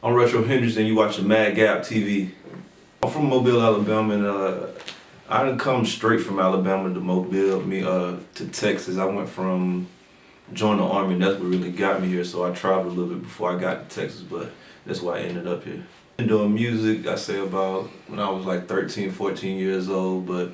I'm Retro Hendrix and you watching MaddGabbTv. I'm from Mobile, Alabama, and I didn't come straight from Alabama to Mobile, to Texas. I went from joining the Army, and that's what really got me here. So I traveled a little bit before I got to Texas, but that's why I ended up here. Been doing music, I say about when I was like 13, 14 years old, but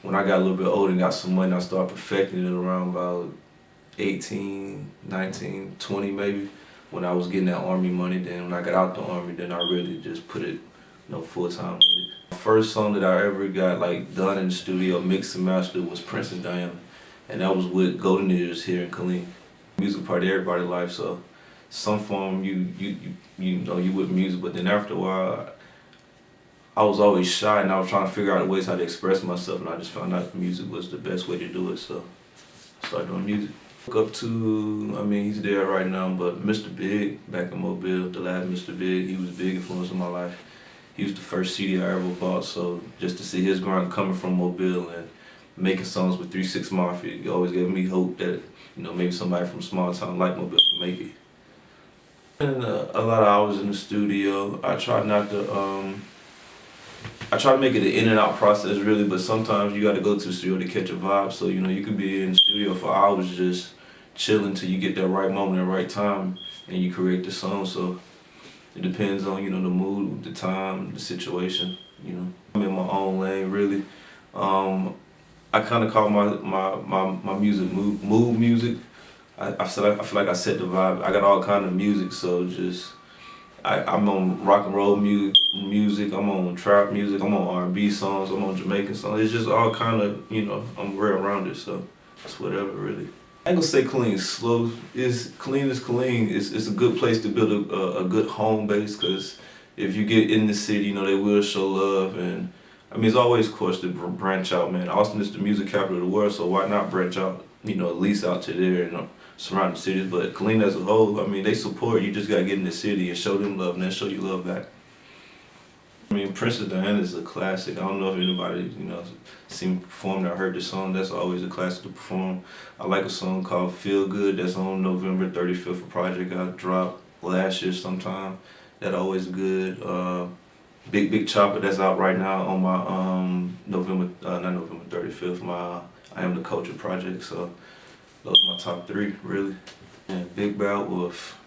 when I got a little bit older and got some money, I started perfecting it around about 18, 19, 20 maybe. When I was getting that Army money, then when I got out the Army, then I really just put it, full-time with it. The first song that I ever got done in the studio, mixed and mastered, was Princess Diana, and that was with Golden Ears here in Killeen. Music part of everybody's life, so some form you with music, but then after a while, I was always shy and I was trying to figure out ways how to express myself, and I just found out music was the best way to do it, so I started doing music. Look up to, he's there right now, but Mr. Big back in Mobile, the last Mr. Big, he was a big influence in my life. He was the first CD I ever bought, so just to see his grind coming from Mobile and making songs with 3 6 Mafia, it always gave me hope that, maybe somebody from a small town like Mobile can make it. And a lot of hours in the studio. I try to make it an in and out process really, but sometimes you got to go to the studio to catch a vibe. So you could be in the studio for hours just chilling till you get that right moment, the right time, and you create the song. So it depends on the mood, the time, the situation. I'm in my own lane really. I kind of call my music mood music. I feel like I set the vibe. I got all kind of music, so I'm on rock and roll music, I'm on trap music, I'm on R&B songs, I'm on Jamaican songs. It's just all kind of, I'm real around it, so it's whatever really. I ain't gonna say Killeen slow. Killeen is Killeen. It's a good place to build a good home base, because if you get in the city, they will show love. And it's always, of course, to branch out, man. Austin is the music capital of the world, so why not branch out, at least out to there and surrounding cities. But Killeen as a whole, they support. You just gotta get in the city and show them love, and they'll show you love back. Princess Diana is a classic. I don't know if anybody, seen me perform or heard the song. That's always a classic to perform. I like a song called Feel Good. That's on November 35th, a project I dropped last year sometime. That always good. Big Chopper, that's out right now on my not November 35th, my I Am the Culture project. So those are my top 3 really. And Big Bad Wolf.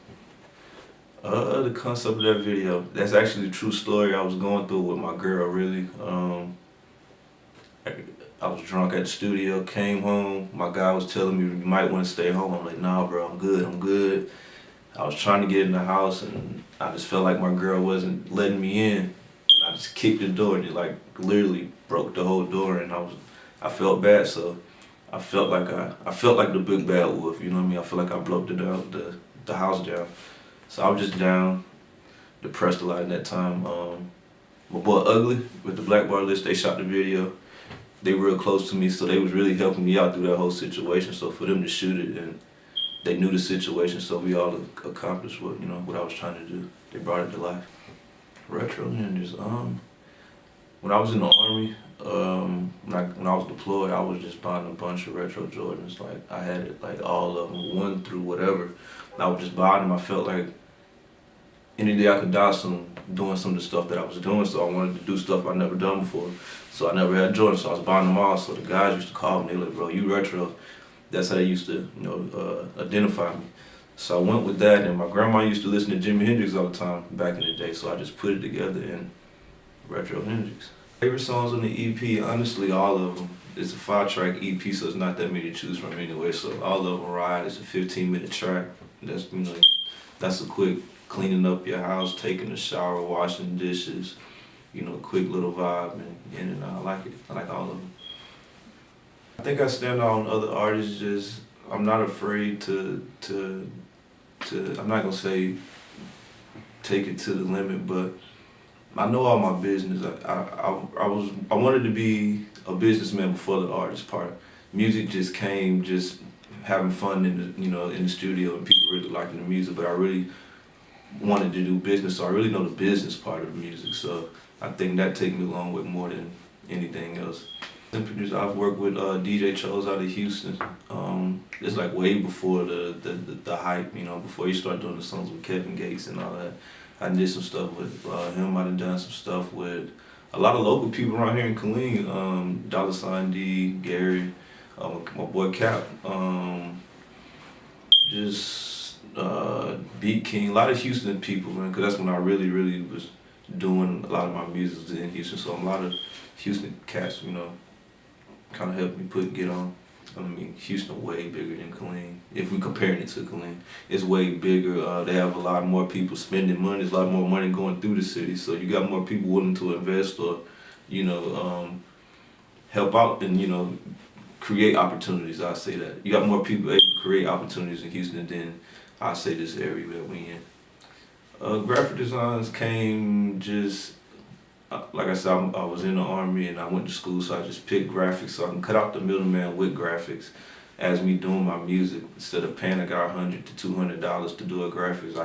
The concept of that video, that's actually a true story I was going through with my girl really. I was drunk at the studio, came home, my guy was telling me you might want to stay home. I'm like, nah bro, I'm good. I was trying to get in the house and I just felt like my girl wasn't letting me in. And I just kicked the door and it literally broke the whole door, and I felt bad, so I felt like the Big Bad Wolf, I feel like I broke the house down. So I was just down, depressed a lot in that time. My boy Ugly with the Black Bar List, they shot the video. They real close to me, so they was really helping me out through that whole situation. So for them to shoot it, and they knew the situation, so we all accomplished what I was trying to do. They brought it to life. Retro Hendrix. When I was in the Army, when I was deployed, I was just buying a bunch of retro Jordans. I had it all of them, 1 through whatever. I would just buy them. I felt like any day I could die soon doing some of the stuff that I was doing, so I wanted to do stuff I'd never done before. So I never had Jordans, so I was buying them all. So the guys used to call me, they were like, bro, you retro. That's how they used to, identify me. So I went with that, and my grandma used to listen to Jimi Hendrix all the time back in the day, so I just put it together in Retro Hendrix. Favorite songs on the EP, honestly, all of them. It's a 5-track EP, so it's not that many to choose from anyway. So all of them ride. It's a 15-minute track. That's that's a quick cleaning up your house, taking a shower, washing dishes. Quick little vibe, and I like it. I like all of them. I think I stand out on other artists. Just I'm not afraid to I'm not gonna say take it to the limit, but I know all my business. I wanted to be a businessman before the artist part. Music just came, just having fun in the studio, and people really liking the music. But I really wanted to do business, so I really know the business part of music. So I think that takes me a long way more than anything else. I've worked with DJ Chose out of Houston. It's way before the hype, before you start doing the songs with Kevin Gates and all that. I did some stuff with him. I done some stuff with a lot of local people around here in Killeen. $sign D, Gary, my boy Cap, just Beat King, a lot of Houston people, man, because that's when I really was doing a lot of my music in Houston. So a lot of Houston cats, you know, kind of helped me get on. I mean, Houston way bigger than Killeen. If we comparing it to Killeen, it's way bigger. They have a lot more people spending money. There's a lot more money going through the city. So you got more people willing to invest or, you know, help out and, you know, create opportunities. I say that. You got more people able to create opportunities in Houston than I say this area that we in. Graphic designs came just, like I said, I was in the Army and I went to school, so I just picked graphics so I can cut out the middleman with graphics. As me doing my music, instead of paying a guy $100 to $200 to do a graphics,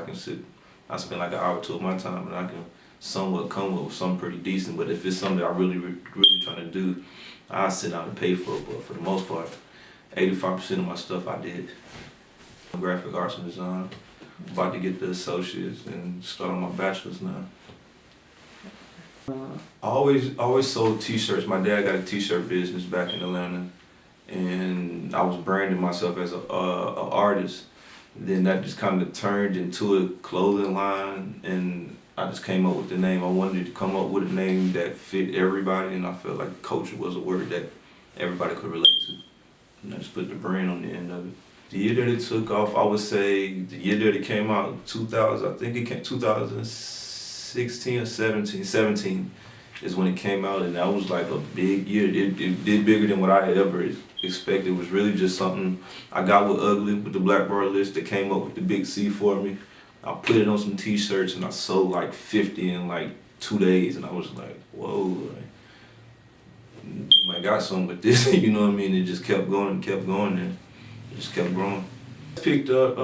I spend like an hour or two of my time and I can somewhat come up with something pretty decent. But if it's something that I really trying to do, I sit down and pay for it. But for the most part, 85% of my stuff I did. Graphic arts and design. About to get the associates and start on my bachelor's now. I always sold t-shirts. My dad got a t-shirt business back in Atlanta, and I was branding myself as a artist. Then that just kind of turned into a clothing line, and I just came up with the name. I wanted to come up with a name that fit everybody, and I felt like culture was a word that everybody could relate to. And I just put the brand on the end of it. The year that it took off, I would say the year that it came out, 2000, I think it came 2016 or 17 is when it came out, and that was like a big year. It did bigger than what I had ever expected. It was really just something I got with Ugly, with the Black Bar list that came up with the big C for me. I put it on some t-shirts and I sold like 50 in like 2 days, and I was like, whoa, like, you might got something with this, you know what I mean? It just kept going and it just kept growing. Picked up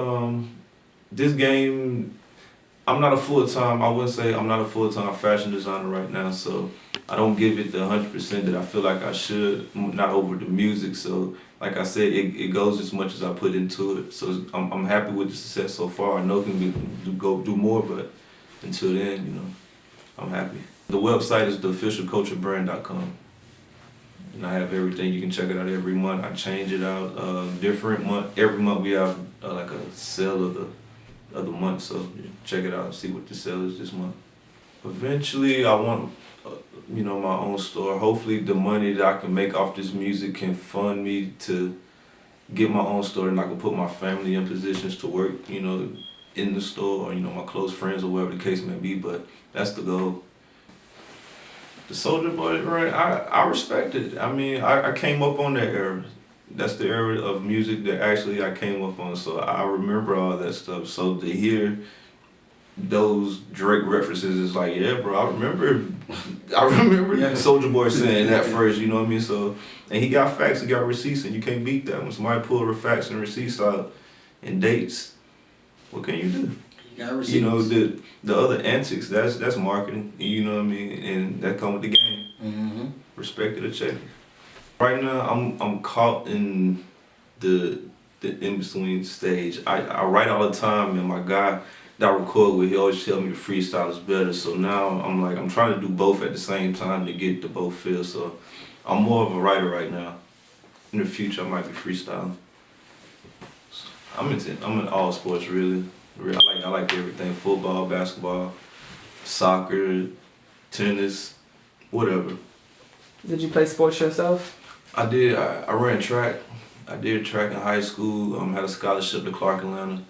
this game. I wouldn't say I'm not a full-time fashion designer right now, so I don't give it the 100% that I feel like I should, not over the music. So like I said, it goes as much as I put into it. So I'm happy with the success so far. I know can go do more, but until then, you know, I'm happy. The website is theofficialculturebrand.com. And I have everything. You can check it out every month. I change it out different month. Every month we have like a sale of the month, so check it out and see what the sale is this month. Eventually, I want, you know, my own store. Hopefully, the money that I can make off this music can fund me to get my own store, and I can put my family in positions to work, you know, in the store, or, you know, my close friends or whatever the case may be. But that's the goal. The Soulja Boy, right? I respect it. I mean, I came up on that era. That's the era of music that actually I came up on, so I remember all that stuff. So to hear those Drake references is like, yeah, bro, I remember yeah. Soulja Boy saying that first, you know what I mean? So, and he got facts, he got receipts, and you can't beat that. When somebody pull the facts and receipts out and dates, what can you do? You got receipts. You know, the other antics, that's marketing, you know what I mean? And that come with the game. Mm-hmm. Respect to the check. Right now, I'm caught in the in-between stage. I write all the time, and my guy that I record with, he always tell me the freestyle is better. So now I'm trying to do both at the same time to get the both feel. So I'm more of a writer right now. In the future, I might be freestyling. So I'm in all sports really. I like everything: football, basketball, soccer, tennis, whatever. Did you play sports yourself? I did. I ran track. I did track in high school. Had a scholarship to Clark, Atlanta.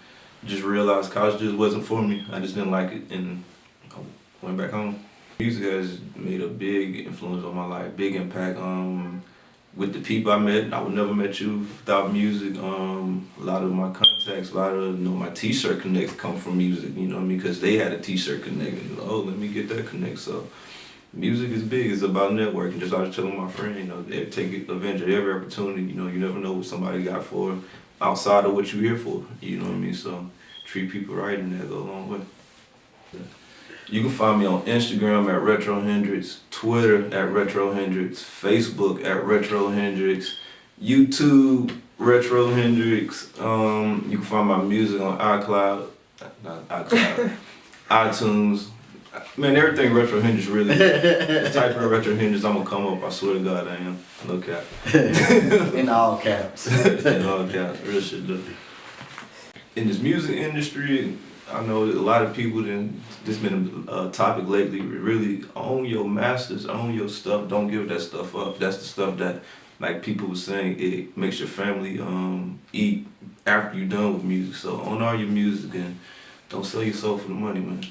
Just realized college just wasn't for me. I just didn't like it, and I went back home. Music has made a big influence on my life, big impact. With the people I met, I would never met you without music. A lot of my contacts, my T-shirt connects come from music. You know what I mean? Because they had a T-shirt connect, and let me get that connect. So. Music is big. It's about networking. Just I was telling my friend, you know, take advantage of every opportunity. You know, you never know what somebody got for outside of what you're here for. You know what I mean? So treat people right, and that go a long way. You can find me on Instagram at Retro Hendrix, Twitter at Retro Hendrix, Facebook at Retro Hendrix, YouTube Retro Hendrix. You can find my music on iCloud, not iCloud. iTunes. Man, everything Retro Hendrix really. Just type in Retro Hendrix, I'm gonna come up. I swear to God, I am. No cap. In all caps. In all caps, real shit though. In this music industry, I know that a lot of people, this been a topic lately, really own your masters, own your stuff, don't give that stuff up. That's the stuff that, like people were saying, it makes your family eat after you're done with music. So own all your music and don't sell your soul for the money, man.